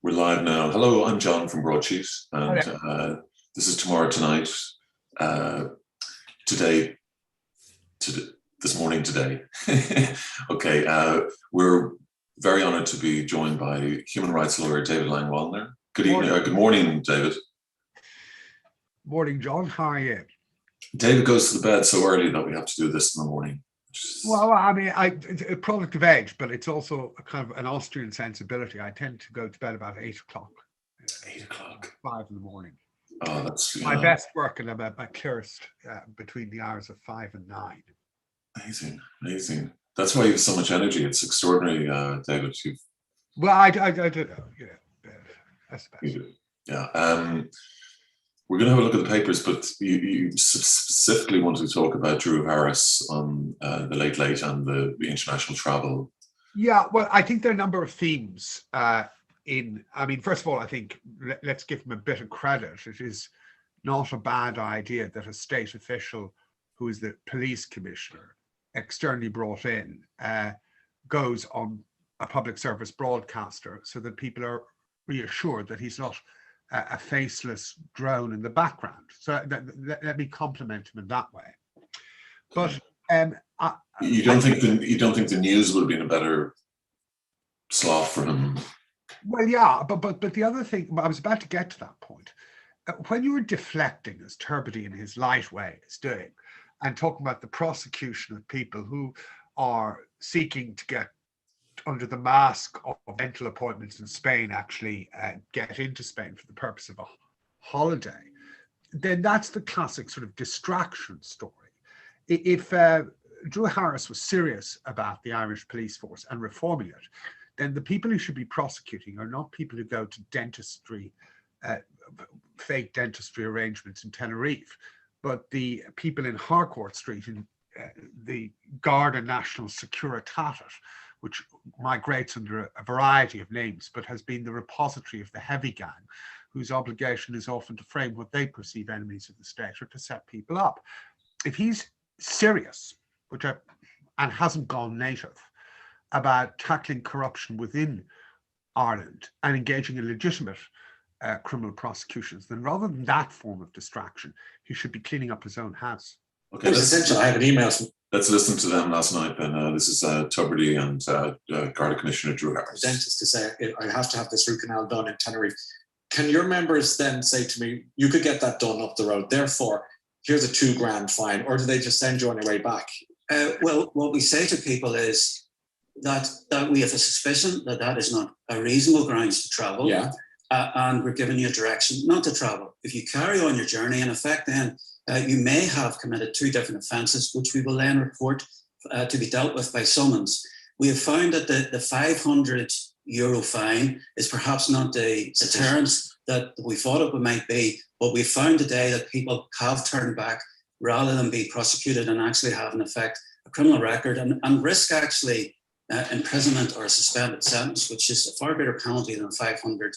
We're live now. Hello, I'm John from Broadsheet, and Okay. this is Tomorrow Tonight. Uh, today, this morning, today. Okay, we're very honoured to be joined by human rights lawyer David Langwallner. Good evening, good morning, David. Morning, John. How are you? David goes to the bed so early that we have to do this in the morning. Well, I mean, it's a product of age, but it's also a kind of an Austrian sensibility. I tend to go to bed about 8 o'clock. 8 o'clock. 5 in the morning. Oh, that's my best work, and I'm at my clearest between the hours of 5 and 9. Amazing, amazing. That's why you have so much energy. It's extraordinary, David. Well, I do know. Yeah, that's the best. Yeah. We're going to have a look at the papers, but you specifically wanted to talk about Drew Harris on the Late Late and the international travel. Yeah, well, I think there are a number of themes I mean, first of all, I think let's give him a bit of credit. It is not a bad idea that a state official who is the police commissioner, externally brought in, goes on a public service broadcaster so that people are reassured that he's not a faceless drone in the background. So let me compliment him in that way. But you don't think the news would have been a better slot for him? Well, yeah, but the other thing, I was about to get to that point. When you were deflecting, as Turbiddy in his light way is doing, and talking about the prosecution of people who are seeking to get under the mask of dental appointments in Spain, actually get into Spain for the purpose of a holiday, then that's the classic sort of distraction story. If Drew Harris was serious about the Irish police force and reforming it, then the people who should be prosecuting are not people who go to dentistry, fake dentistry arrangements in Tenerife, but the people in Harcourt Street in the Garda National Securitatis, which migrates under a variety of names, but has been the repository of the heavy gang, whose obligation is often to frame what they perceive enemies of the state or to set people up. If he's serious, and hasn't gone native, about tackling corruption within Ireland and engaging in legitimate criminal prosecutions, then rather than that form of distraction, he should be cleaning up his own house. Okay, it's essential. I have an email from. Let's listen to them last night. And this is Tuberty and Garda Commissioner Drew Harris. Dentist to say, I have to have this root canal done in Tenerife. Can your members then say to me, you could get that done up the road, therefore, here's a $2,000 fine, or do they just send you on your way back? Well, what we say to people is that we have a suspicion that is not a reasonable grounds to travel. Yeah. And we're giving you a direction not to travel. If you carry on your journey, in effect, then you may have committed 2 different offences, which we will then report to be dealt with by summons. We have found that the €500 fine is perhaps not the deterrence that we thought it might be, but we found today that people have turned back rather than be prosecuted and actually have, in effect, a criminal record and risk actually imprisonment or a suspended sentence, which is a far greater penalty than a €500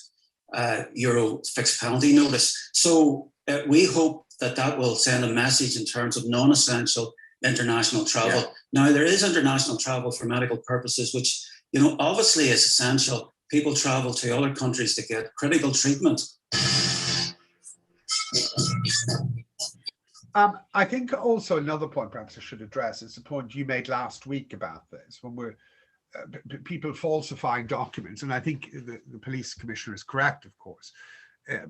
fixed penalty notice. So we hope that will send a message in terms of non-essential international travel. Yeah. Now, there is international travel for medical purposes, which, obviously is essential. People travel to other countries to get critical treatment. I think also another point perhaps I should address is the point you made last week about this, when we're people falsifying documents, and I think the police commissioner is correct, of course.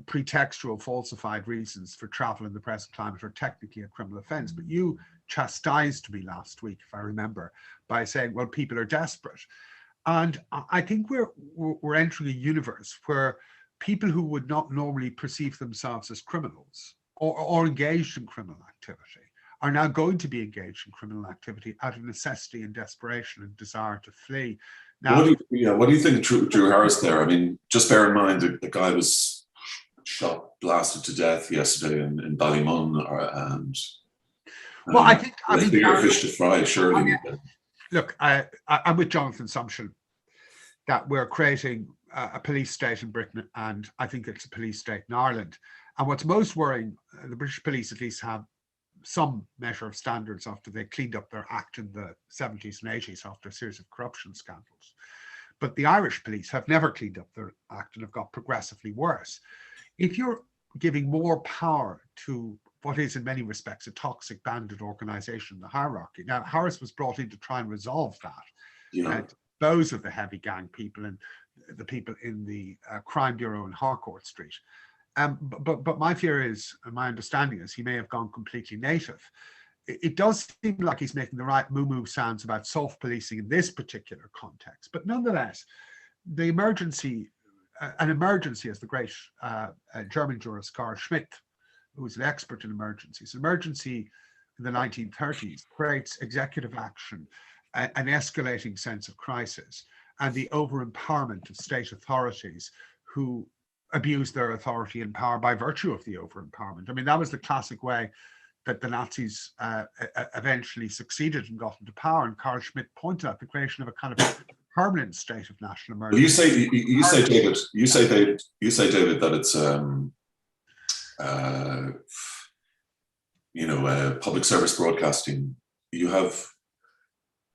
Pretextual falsified reasons for travel in the present climate are technically a criminal offence, but you chastised me last week, if I remember, by saying, well, people are desperate. And I think we're entering a universe where people who would not normally perceive themselves as criminals or engaged in criminal activity are now going to be engaged in criminal activity out of necessity and desperation and desire to flee. Now, what do you think of Drew Harris there? I mean, just bear in mind the guy was shot, blasted to death yesterday in Ballymun, and well, I think bigger fish to fry, surely. Look, I'm with Jonathan's assumption that we're creating a police state in Britain, and I think it's a police state in Ireland. And what's most worrying, the British police at least have some measure of standards after they cleaned up their act in the 70s and 80s after a series of corruption scandals. but the Irish police have never cleaned up their act and have got progressively worse. If you're giving more power to what is in many respects a toxic bandit organization, the hierarchy. Now, Harris was brought in to try and resolve that. Yeah. Those are the heavy gang people and the people in the crime bureau in Harcourt Street. But my fear is, and my understanding is, he may have gone completely native. It does seem like he's making the right moo-moo sounds about soft policing in this particular context. But nonetheless, the emergency, an emergency, as the great German jurist Carl Schmitt, who was an expert in emergencies, emergency in the 1930s creates executive action, an escalating sense of crisis, and the over-empowerment of state authorities who abuse their authority and power by virtue of the over-empowerment. I mean, that was the classic way that the Nazis eventually succeeded and got into power. And Carl Schmitt pointed out the creation of a kind of permanent state of national emergency. You say, David, that it's public service broadcasting. You have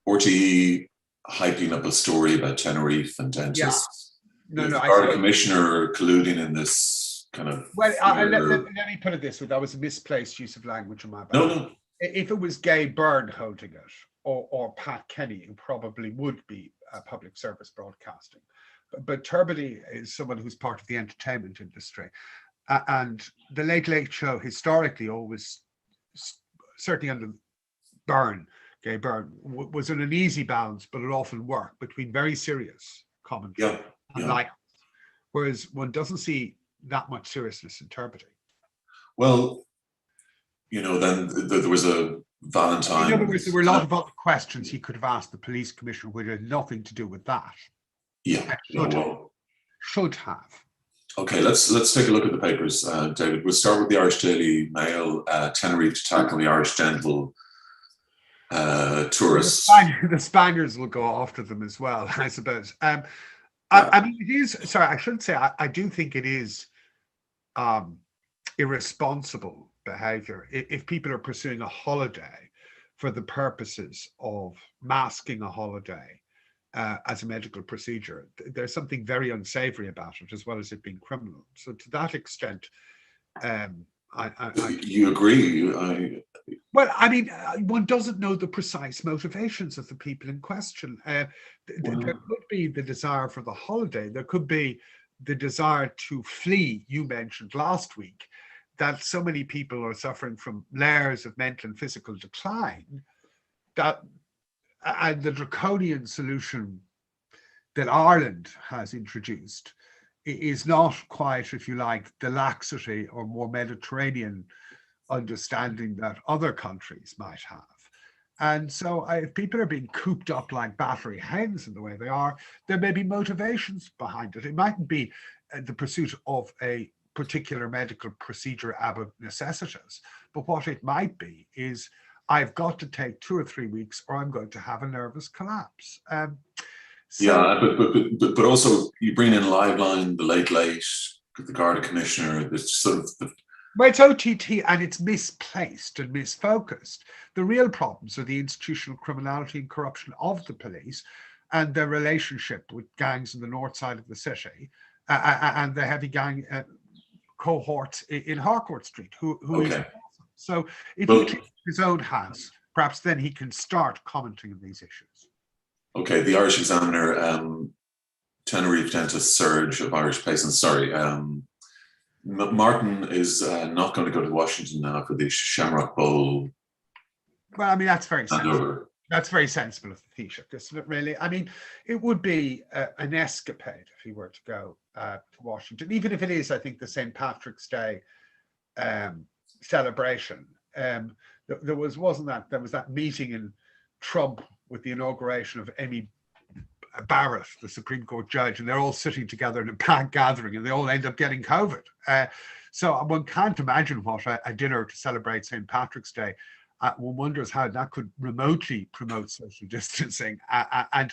RTE hyping up a story about Tenerife and dentists. Yeah. The Garda commissioner colluding in this kind of. Well, let me put it this way: that was a misplaced use of language on my part. No. If it was Gay Byrne holding it, or Pat Kenny, who probably would be public service broadcasting, but Turbiddy is someone who's part of the entertainment industry, and the Late Show historically always, certainly under Gay Byrne, was in an easy balance, but it often worked between very serious commentary and light, whereas one doesn't see that much seriousness in Turbiddy. Well, then there was a Valentine. In other words, there were a lot of other questions he could have asked the police commissioner which had nothing to do with that. Yeah, should have. Okay, let's take a look at the papers, David. We'll start with the Irish Daily Mail. Tenerife to tackle the Irish dental tourists. The Spaniards will go after them as well, I suppose. I mean, it is. Sorry, I should say I do think it is irresponsible behavior if people are pursuing a holiday for the purposes of masking a holiday as a medical procedure. There's something very unsavory about it, as well as it being criminal. So to that extent, you agree? Well, I mean, one doesn't know the precise motivations of the people in question. There could be the desire for the holiday. There could be the desire to flee. You mentioned last week that so many people are suffering from layers of mental and physical decline and the draconian solution that Ireland has introduced is not quite, if you like, the laxity or more Mediterranean understanding that other countries might have. And so if people are being cooped up like battery hens in the way they are, there may be motivations behind it. It mightn't be the pursuit of a particular medical procedure ab necessitas, but what it might be is I've got to take 2 or 3 weeks or I'm going to have a nervous collapse. But also you bring in Liveline, the Late, the Garda commissioner, this sort of... Well, it's OTT and it's misplaced and misfocused. The real problems are the institutional criminality and corruption of the police and their relationship with gangs in the north side of the city and the heavy gang cohorts in Harcourt Street, who is awesome. So if he cleans his own house, perhaps then he can start commenting on these issues. Okay, the Irish Examiner, Tenerife dentist surge of Irish patients. Sorry, Martin is not going to go to Washington now for the Shamrock Bowl. Well, I mean, that's very sensible. That's very sensible of the Taoiseach, isn't it, really? I mean, it would be an escapade if he were to go to Washington, even if it is, I think, the St. Patrick's Day celebration. There was that meeting in Trump with the inauguration of Amy Barrett, the Supreme Court judge, and they're all sitting together in a packed gathering and they all end up getting COVID. So one can't imagine what a dinner to celebrate St. Patrick's Day. One wonders how that could remotely promote social distancing. And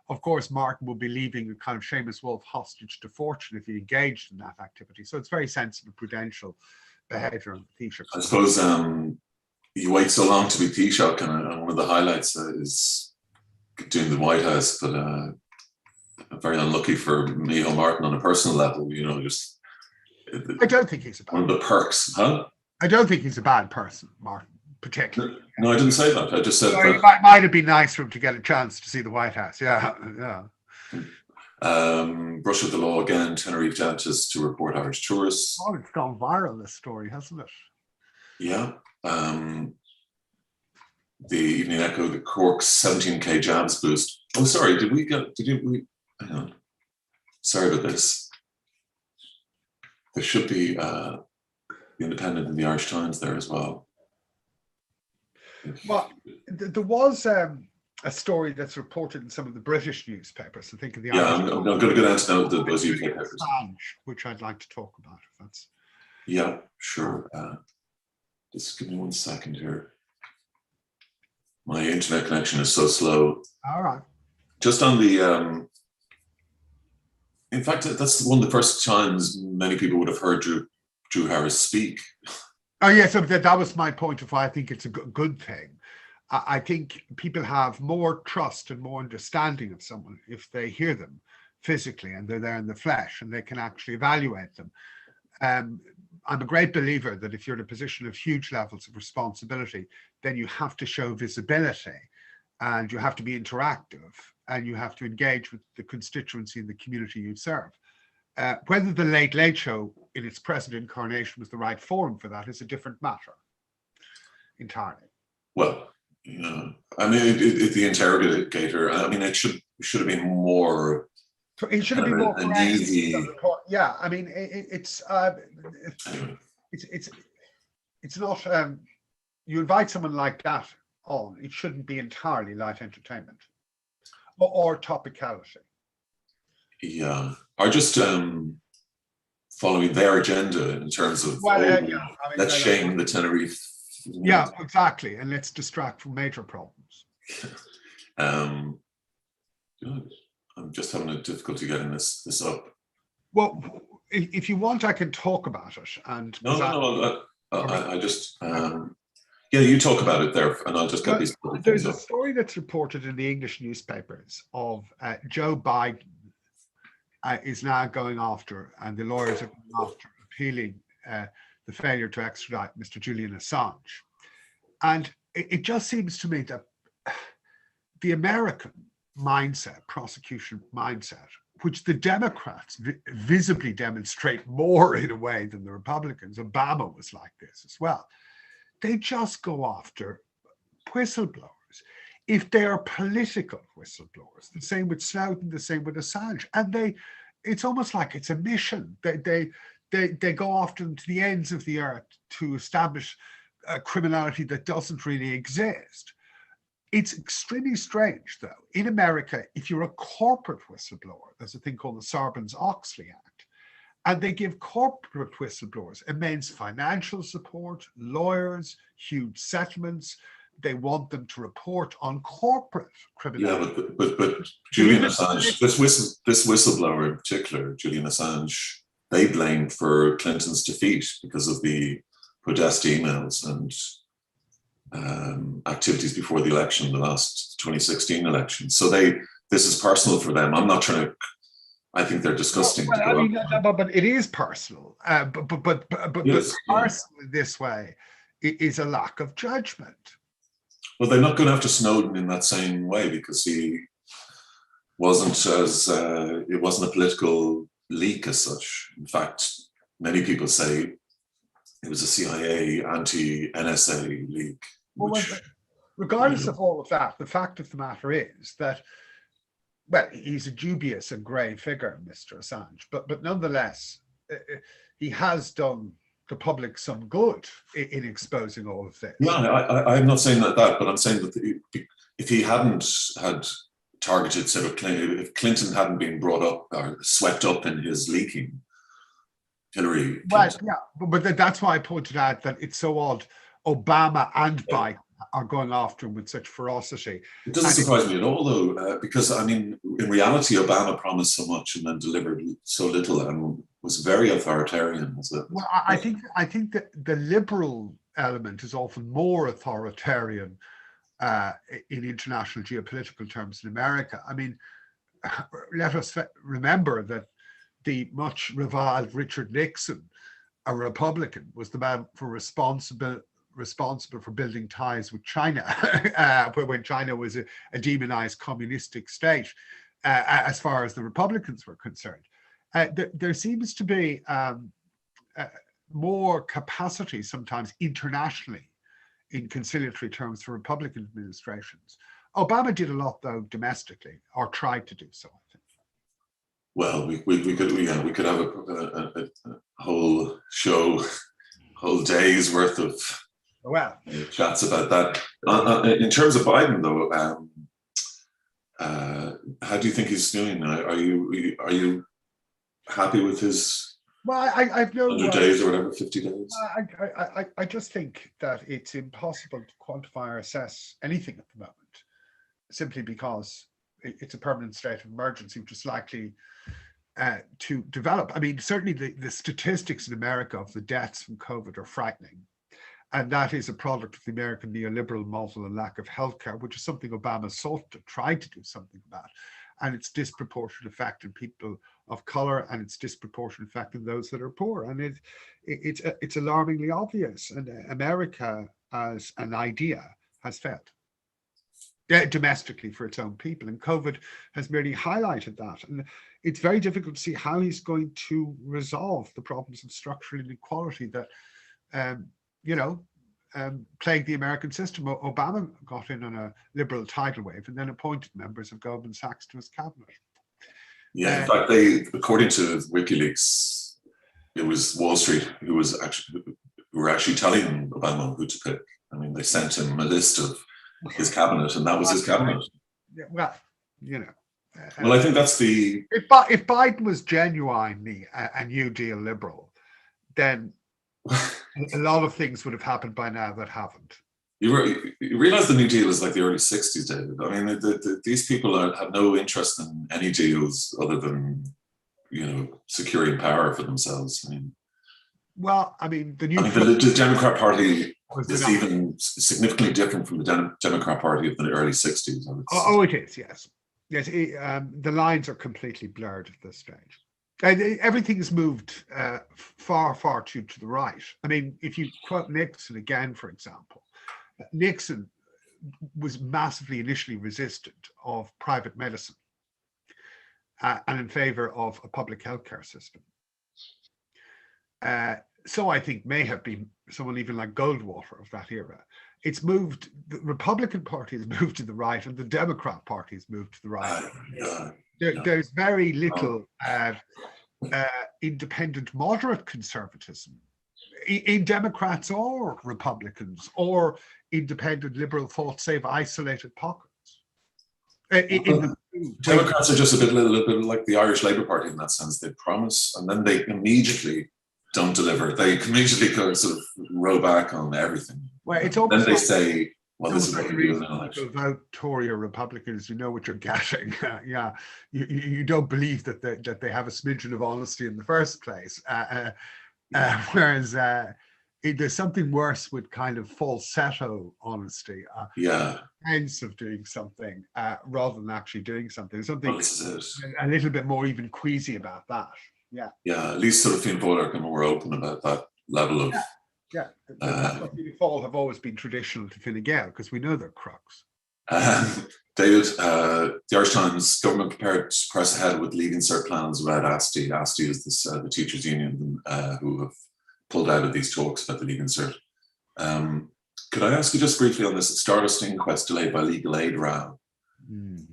of course, Martin will be leaving a kind of Seamus Wolf hostage to fortune if he engaged in that activity. So it's very sensible, prudential behaviour on the Taoiseach. I suppose you wait so long to be Taoiseach, and one of the highlights is doing the White House, but very unlucky for Micheál Martin on a personal level, you know, just I don't think he's a one of bad. the perks, huh? I don't think he's a bad person, Martin, particularly. No, I didn't say that. I just said So that. it might have been nice for him to get a chance to see the White House. Yeah, yeah. Brush with the law again. Tenerife dentists to report Irish tourists. Oh, it's gone viral, this story, hasn't it? Yeah. The Evening Echo, the Cork's 17k jabs boost. Oh, sorry. Did we? Hang on. Sorry about this. There should be the Independent and the Irish Times there as well. Well, there was a story that's reported in some of the British newspapers. I think in the Irish I'm going to go down to those UK papers, which I'd like to talk about. If that's yeah, sure. Just give me 1 second here. My internet connection is so slow. all right. Just on the, in fact, that's one of the first times many people would have heard Drew Harris speak. Oh, yeah, so that was my point of why I think it's a good thing. I think people have more trust and more understanding of someone if they hear them physically and they're there in the flesh and they can actually evaluate them. I'm a great believer that if you're in a position of huge levels of responsibility, then you have to show visibility and you have to be interactive and you have to engage with the constituency and the community you serve. Whether the Late Late Show in its present incarnation was the right forum for that is a different matter entirely. Well, I mean, the interrogator, I mean, it should have been more. It should have been more an easy. Yeah, I mean, it's not. You invite someone like that on, it shouldn't be entirely light entertainment or topicality. Yeah, or just following their agenda in terms of let's shame the Tenerife. Yeah, exactly, and let's distract from major problems. I'm just having a difficulty getting this up. Well, if you want, I can talk about it. And I just yeah, you talk about it there, and I'll just get these. There's a story that's reported in the English newspapers of Joe Biden is now going after, and the lawyers are going after appealing the failure to extradite Mr. Julian Assange. And it just seems to me that the American mindset, prosecution mindset, which the Democrats visibly demonstrate more in a way than the Republicans, Obama was like this as well, they just go after whistleblowers. If they are political whistleblowers, the same with Snowden, the same with Assange, and it's almost like it's a mission. They go after them to the ends of the earth to establish a criminality that doesn't really exist. It's extremely strange, though. In America, if you're a corporate whistleblower, there's a thing called the Sarbanes-Oxley Act, and they give corporate whistleblowers immense financial support, lawyers, huge settlements. They want them to report on corporate criminality. Yeah, but Julian Assange, this whistleblower in particular, Julian Assange, they blamed for Clinton's defeat because of the Podesta emails and activities before the election, the last 2016 election. So this is personal for them. I'm not trying to. I think they're disgusting. Well, I mean, but it is personal. But personal this way is a lack of judgment. Well, they're not going after Snowden in that same way because he wasn't it wasn't a political leak as such. In fact, many people say it was a CIA anti-NSA leak. Well, regardless of all of that, the fact of the matter is that, well, he's a dubious and grey figure, Mr. Assange, but nonetheless, he has done the public some good in exposing all of this. No, I'm not saying that, but I'm saying that if he hadn't had targeted, say, if Clinton hadn't been brought up or swept up in his leaking, Hillary Clinton. Well, yeah, but that's why I pointed out that it's so odd. Obama and Biden are going after him with such ferocity. It doesn't surprise me at all, though, because, I mean, in reality, Obama promised so much and then delivered so little and was very authoritarian. Well, I think that the liberal element is often more authoritarian in international geopolitical terms in America. I mean, let us remember that the much reviled Richard Nixon, a Republican, was the man responsible for building ties with China, when China was a demonized communistic state, as far as the Republicans were concerned. There seems to be more capacity sometimes internationally in conciliatory terms for Republican administrations. Obama did a lot, though, domestically, or tried to do so, I think. Well, we could have a whole show, whole day's worth of chats about that. In terms of Biden, though, how do you think he's doing now? Are you happy with his? Well, I've no 100 days or whatever, 50 days. I just think that it's impossible to quantify or assess anything at the moment, simply because it's a permanent state of emergency, which is likely to develop. I mean, certainly the statistics in America of the deaths from COVID are frightening. And that is a product of the American neoliberal model and lack of healthcare, which is something Obama sought to try to do something about. And its disproportionate effect on people of color, and its disproportionate effect on those that are poor. And it's alarmingly obvious. And America as an idea has failed domestically for its own people. And COVID has merely highlighted that. And it's very difficult to see how he's going to resolve the problems of structural inequality that, plagued the American system. Obama got in on a liberal tidal wave and then appointed members of Goldman Sachs to his cabinet. Yeah, in fact, according to WikiLeaks, it was Wall Street who were actually telling Obama who to pick. I mean, they sent him a list of his cabinet, and that was his cabinet. Yeah, well, well, I think that's the. If Biden was genuinely a New Deal liberal, then a lot of things would have happened by now that haven't. You realize the New Deal is like the early 60s, David. I mean, these people have no interest in any deals other than, securing power for themselves. I mean, the Democrat Party is even significantly different from the Democrat Party of the early 60s. It is, yes. Yes, the lines are completely blurred at this stage. Everything's moved far, far to the right. I mean, if you quote Nixon again, for example, Nixon was massively initially resistant of private medicine and in favor of a public healthcare system. So I think may have been someone even like Goldwater of that era. It's moved, the Republican Party has moved to the right and the Democrat Party has moved to the right. There's very little independent moderate conservatism in Democrats or Republicans or independent liberal thought, save isolated pockets. Democrats are just a little bit like the Irish Labour Party in that sense. They promise and then they immediately don't deliver. They immediately sort of row back on everything. Well, it's then they say, well, this is what we do in an election. Vote Tory or Republicans, you know what you're getting. You don't believe that they have a smidgen of honesty in the first place. Whereas there's something worse with kind of falsetto honesty. Sense of doing something rather than actually doing something. Something a little bit more even queasy about that. Yeah, at least sort of Finn Fóill are more open about that level of. The Fáil have always been traditional to Fine Gael because we know they're crooks. David, the Irish Times government prepared to press ahead with leaving cert plans without ASTI. ASTI is the teachers' union who have pulled out of these talks about the leaving cert. Could I ask you just briefly on this Stardust inquest delayed by legal aid row?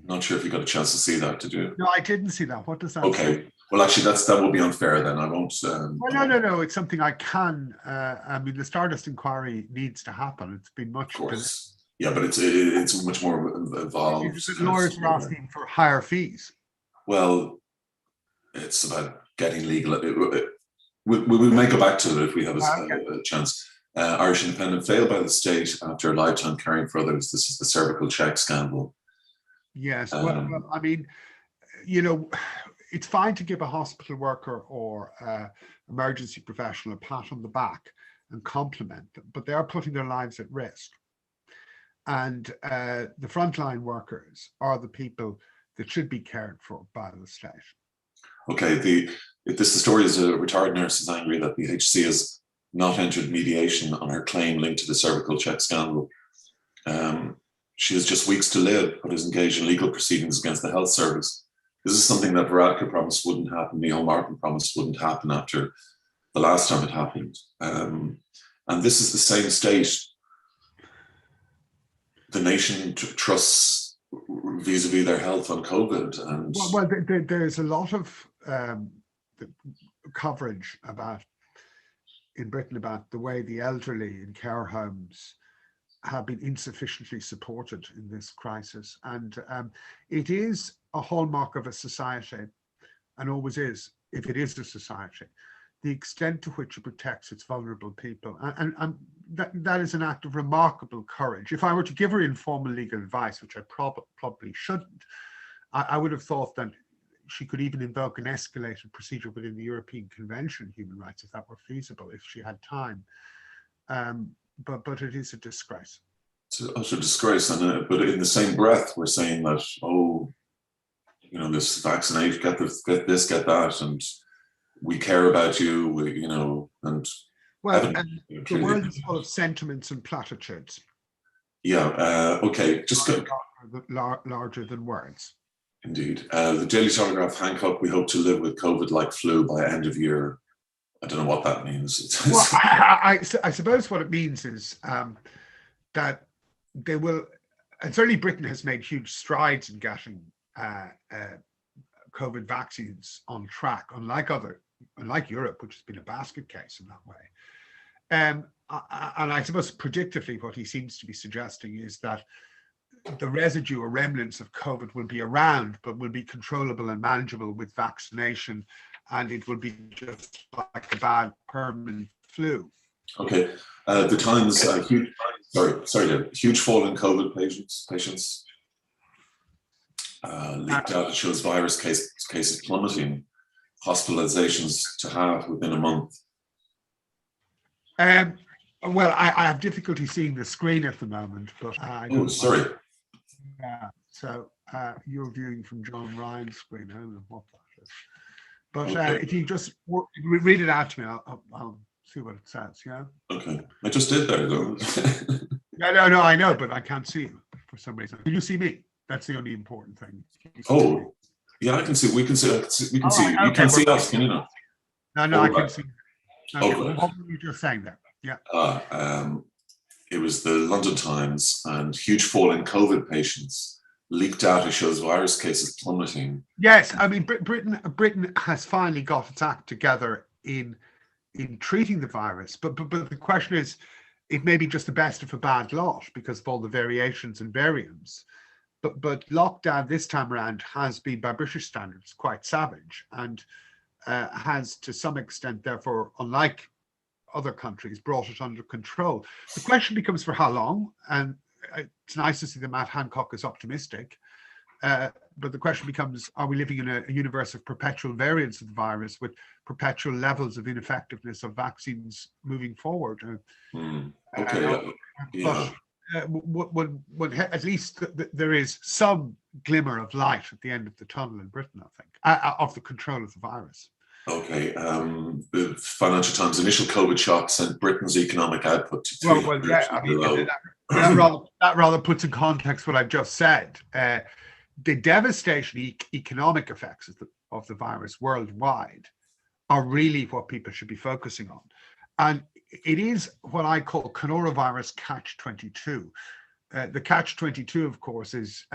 Not sure if you got a chance to see that, did you? No, I didn't see that. What does that say? Well, actually, that will be unfair then. I won't. No. It's something I can. I mean, the Stardust inquiry needs to happen. It's been much. Of course. Yeah, but it's much more involved. Lawyers are asking for higher fees. Well, it's about getting legal. We may go back to it if we have a chance. Irish Independent failed by the state after a lifetime caring for others. This is the cervical check scandal. Yes. Well, I mean, it's fine to give a hospital worker or emergency professional a pat on the back and compliment them, but they are putting their lives at risk. And the frontline workers are the people that should be cared for by the state. Okay, the story is a retired nurse is angry that the HC has not entered mediation on her claim linked to the cervical check scandal. She has just weeks to live, but is engaged in legal proceedings against the health service. This is something that Varadkar promised wouldn't happen, Neil Martin promised wouldn't happen after the last time it happened. And this is the same state the nation trusts vis-a-vis their health on COVID. And well, there's a lot of coverage in Britain about the way the elderly in care homes have been insufficiently supported in this crisis. And it is a hallmark of a society, and always is, if it is a society, the extent to which it protects its vulnerable people. And that is an act of remarkable courage. If I were to give her informal legal advice, which I probably shouldn't, I would have thought that she could even invoke an escalated procedure within the European Convention on Human Rights if that were feasible, if she had time. But it is a disgrace. It's a utter disgrace. And but in the same breath, we're saying that, oh, you know, this vaccination, get this, get that, and we care about you, and well, the world is full of sentiments and platitudes. Yeah. Okay. Just go. Larger than words. Indeed. The Daily Telegraph, Hancock, we hope to live with COVID like flu by end of year. I don't know what that means. Well, I suppose what it means is that they will, and certainly Britain has made huge strides in getting COVID vaccines on track, unlike Europe, which has been a basket case in that way. And I suppose predictively what he seems to be suggesting is that the residue or remnants of COVID will be around, but will be controllable and manageable with vaccination, and it will be just like a bad permanent flu. Okay. The Times, huge fall in COVID patients. Leaked out, it shows virus cases plummeting, hospitalizations to half within a month. Well, I have difficulty seeing the screen at the moment, but sorry. Yeah, so you're viewing from John Ryan's screen. I don't know what that is. But okay. If you just read it out to me, I'll see what it says, yeah? Okay. I just did there, though. No, I know, but I can't see you for some reason. Can you see me? That's the only important thing. Oh, yeah, I can see. We can see. We can see. Right, you can see us, can you not? No, I can see. Okay, good. what were you just saying there? Yeah. It was the London Times, and huge fall in COVID patients. Leaked data shows virus cases plummeting. Yes, I mean Britain has finally got its act together in treating the virus, but the question is, it may be just the best of a bad lot because of all the variations and variants. But lockdown this time around has been, by British standards, quite savage, and has to some extent, therefore, unlike other countries, brought it under control. The question becomes for how long, and it's nice to see that Matt Hancock is optimistic, but the question becomes, are we living in a universe of perpetual variants of the virus with perpetual levels of ineffectiveness of vaccines moving forward? Okay. Yeah. But at least there is some glimmer of light at the end of the tunnel in Britain, I think, of the control of the virus. Okay. The Financial Times, initial COVID shock sent Britain's economic output to 300 below. That rather puts in context what I've just said. The devastation economic effects of the virus worldwide are really what people should be focusing on. And it is what I call coronavirus catch-22. The catch-22, of course, is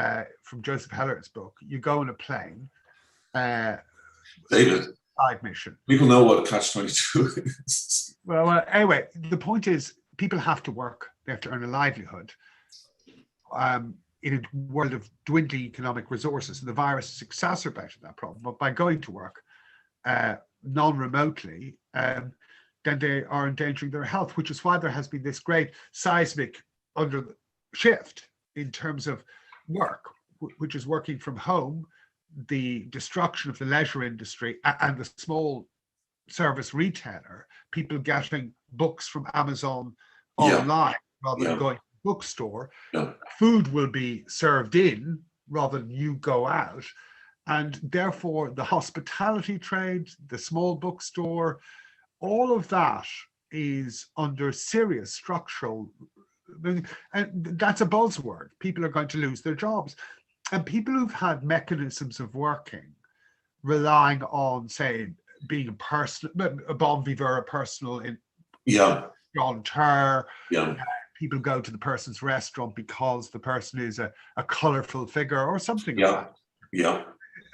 from Joseph Heller's book. You go on a plane. David, side mission. People know what catch-22 is. Well, anyway, the point is people have to work. They have to earn a livelihood. In a world of dwindling economic resources, and the virus has exacerbated that problem. But by going to work non-remotely, then they are endangering their health, which is why there has been this great seismic shift in terms of work, which is working from home, the destruction of the leisure industry and the small service retailer, people getting books from Amazon online rather than going to the bookstore. Food will be served in rather than you go out. And therefore, the hospitality trade, the small bookstore, all of that is under serious structural, and that's a buzzword. People are going to lose their jobs. And people who've had mechanisms of working, relying on, say, being a personal, a bon vivant, a personal volunteer. Yeah. People go to the person's restaurant because the person is a colourful figure or something like that. Yeah.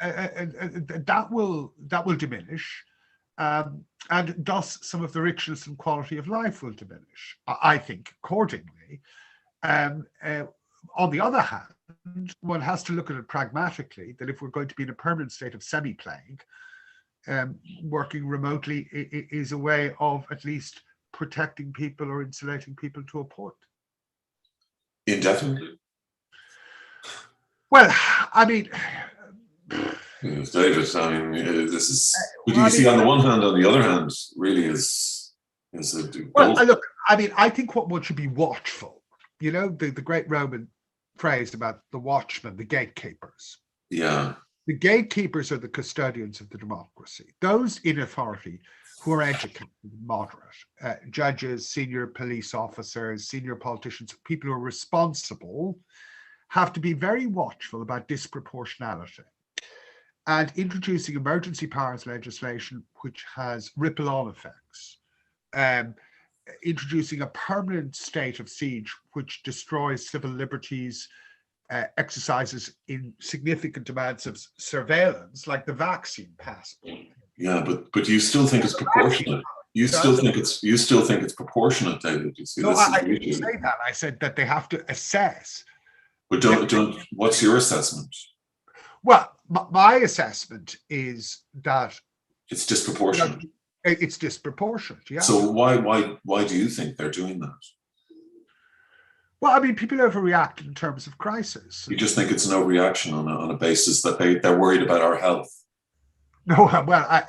That will diminish. And thus some of the richness and quality of life will diminish, I think, accordingly. On the other hand, one has to look at it pragmatically, that if we're going to be in a permanent state of semi-plague, working remotely is a way of at least protecting people or insulating people to a point. Indefinitely? Well, I mean... David, I mean, this is... But you see, on the one hand, on the other hand, really is a... Well, look, I mean, I think what one should be watchful, you know, the great Roman phrase about the watchmen, the gatekeepers. Yeah. The gatekeepers are the custodians of the democracy. Those in authority who are educated, moderate, judges, senior police officers, senior politicians, people who are responsible, have to be very watchful about disproportionality and introducing emergency powers legislation, which has ripple-on effects. Introducing a permanent state of siege, which destroys civil liberties, exercises in significant amounts of surveillance, like the vaccine passport. Yeah, but you still think it's proportionate. You still think it's proportionate, David. You see, no, I didn't say that. I said that they have to assess. But don't. What's your assessment? Well, my assessment is that it's disproportionate. It's disproportionate. Yeah. So why do you think they're doing that? Well, I mean, people overreact in terms of crisis. You just think it's an overreaction on a basis that they're worried about our health? No, well,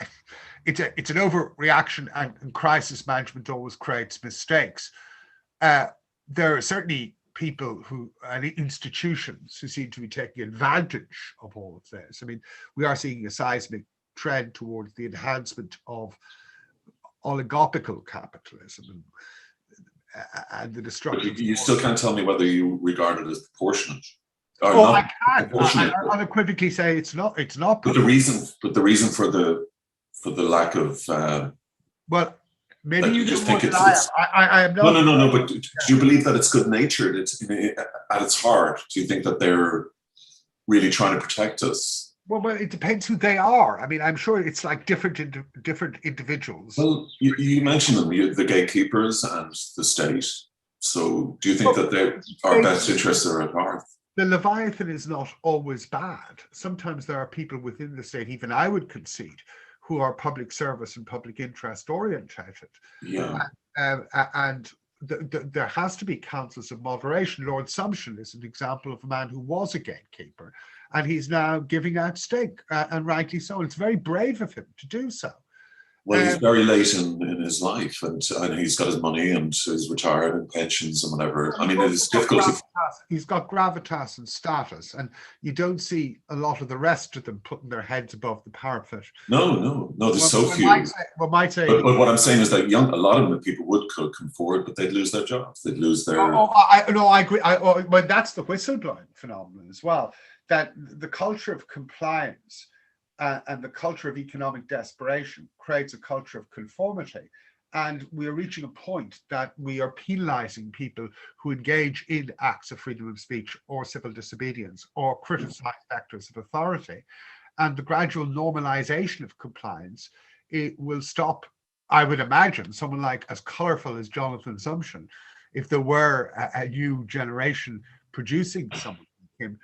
it's an overreaction, and crisis management always creates mistakes. There are certainly people and institutions who seem to be taking advantage of all of this. I mean, we are seeing a seismic trend towards the enhancement of oligopolical capitalism and the destruction. But you still can't tell me whether you regard it as proportionate. Or not I can. I unequivocally say it's not. But the reason for the lack of well, maybe you just think I am not. No. But do you believe that it's good natured? It's at its heart. Do you think that they're really trying to protect us? Well, it depends who they are. I mean, I'm sure it's like different individuals. Well, you mentioned them, the gatekeepers and the state. So do you think that our best interests are at heart? The Leviathan is not always bad. Sometimes there are people within the state, even I would concede, who are public service and public interest orientated. Yeah. And there has to be counsels of moderation. Lord Sumption is an example of a man who was a gatekeeper, and he's now giving out stink, and rightly so. And it's very brave of him to do so. Well, he's very late in his life, and he's got his money and he's retired and pensions and whatever. I mean, it is difficult. He's got gravitas and status, and you don't see a lot of the rest of them putting their heads above the parapet. No. There's so few. But what I'm saying is that a lot of the people could come forward, but they'd lose their jobs. They'd lose their. I agree. Well, that's the whistleblowing phenomenon as well. That the culture of compliance and the culture of economic desperation creates a culture of conformity. And we are reaching a point that we are penalizing people who engage in acts of freedom of speech or civil disobedience or criticize vectors of authority. And the gradual normalization of compliance, it will stop, I would imagine, someone like as colorful as Jonathan Sumption, if there were a new generation producing someone like him,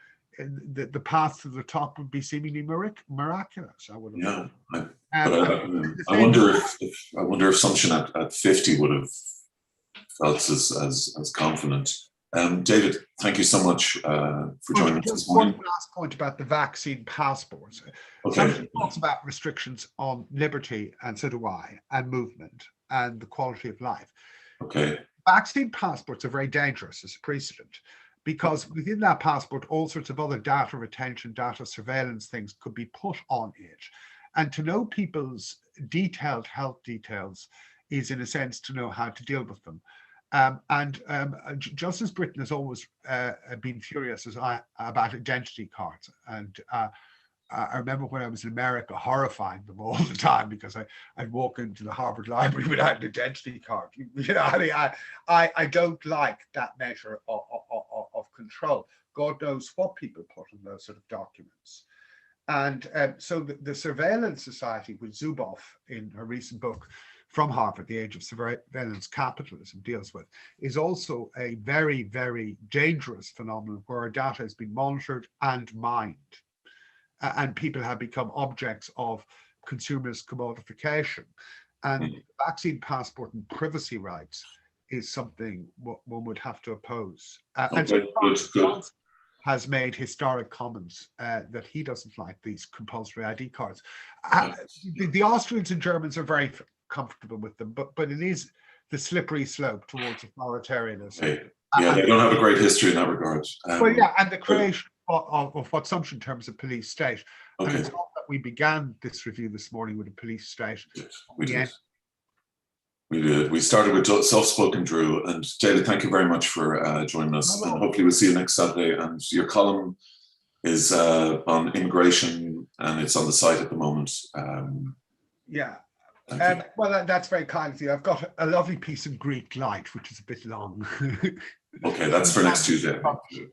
the path to the top would be seemingly miraculous. I would have. Yeah, I wonder if Sumption at 50 would have felt as confident. David, thank you so much for joining us this morning. One last point about the vaccine passports. Okay. Sumption talks about restrictions on liberty, and so do I, and movement, and the quality of life. Okay. Vaccine passports are very dangerous as a precedent, because within that passport, all sorts of other data retention, data surveillance things could be put on it. And to know people's detailed health details is, in a sense, to know how to deal with them. Just as Britain has always been furious about identity cards, and I remember when I was in America horrifying them all the time because I'd walk into the Harvard Library without an identity card. You know, I mean, I don't like that measure of control. God knows what people put in those sort of documents. And so the Surveillance Society, which Zuboff in her recent book from Harvard, The Age of Surveillance Capitalism, deals with, is also a very, very dangerous phenomenon where our data has been monitored and mined. And people have become objects of consumers' commodification. And vaccine passport and privacy rights is something one would have to oppose. And so Johnson has made historic comments that he doesn't like these compulsory ID cards. The Austrians and Germans are very comfortable with them, but it is the slippery slope towards authoritarianism. Yeah, they don't have a great history in that regard. Well, yeah, and the creation of what's some in terms of police state. Okay. And it's not that we began this review this morning with a police state. Yes, we did. We did. We started with Soft-Spoken Drew. And David, thank you very much for joining us. And hopefully we'll see you next Saturday. And your column is on immigration and it's on the site at the moment. Yeah. Well, that's very kind of you. I've got a lovely piece of Greek light, which is a bit long. Okay, that's for next Tuesday. Okay.